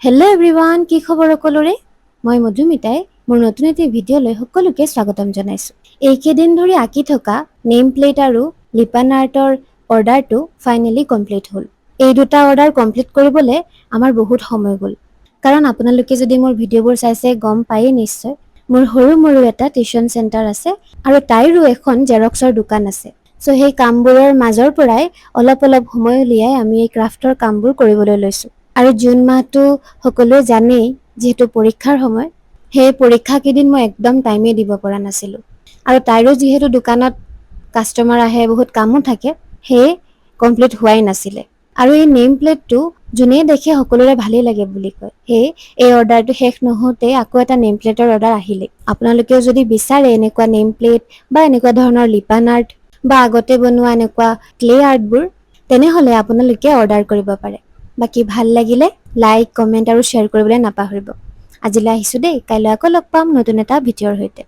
Hello' everyone, কি খবৰ সকলোৰে? মই মধুমিতাই মোৰ নতুন এটি ভিডিঅ'লৈ সকলোকে স্বাগতম জনাইছোঁ। এইকেইদিন ধৰি আঁকি থকা নেম প্লেট আৰু লিপান আৰ্টৰ অৰ্ডাৰটো ফাইনেলি কমপ্লিট হ'ল। এই দুটা অৰ্ডাৰ কমপ্লিট কৰিবলৈ আমাৰ বহুত সময় গ'ল, কাৰণ আপোনালোকে যদি মোৰ ভিডিঅ'বোৰ চাইছে গম পায়েই নিশ্চয় মোৰ সৰু এটা টিউশ্যন চেণ্টাৰ আছে আৰু তাইৰো এখন জেৰক্সৰ দোকান আছে। চ' সেই কামবোৰৰ মাজৰ পৰাই অলপ সময় উলিয়াই আমি এই ক্ৰাফ্টৰ কামবোৰ কৰিবলৈ লৈছোঁ। আৰু জুন মাহটো সকলোৱে জানেই, যিহেতু পৰীক্ষাৰ সময়, সেই পৰীক্ষা কেইদিন মই একদম টাইমেই দিব পৰা নাছিলোঁ। আৰু তাইৰো যিহেতু দোকানত কাষ্টমাৰ আহে, বহুত কামো থাকে, সেয়ে কমপ্লিট হোৱাই নাছিলে। আৰু এই নেম প্লেটটো যোনে দেখে সকলোৰে ভালেই লাগে বুলি কয়। সেয়ে এই অৰ্ডাৰটো শেষ নহওঁতে আকৌ এটা নেম প্লেটৰ অৰ্ডাৰ আহিলে। আপোনালোকেও যদি বিচাৰে এনেকুৱা নেম প্লেট বা এনেকুৱা ধৰণৰ লিপান আৰ্ট বা আগতে বনোৱা এনেকুৱা ক্লে আৰ্টবোৰ, তেনেহ'লে আপোনালোকে অৰ্ডাৰ কৰিব পাৰে। বাকী ভাল লাগিলে লাইক, কমেণ্ট আৰু শ্বেয়াৰ কৰিবলৈ নাপাহৰিব। আজিলৈ আহিছোঁ দেই, কাইলৈ আকৌ লগ পাম নতুন এটা ভিডিঅ'ৰ সৈতে।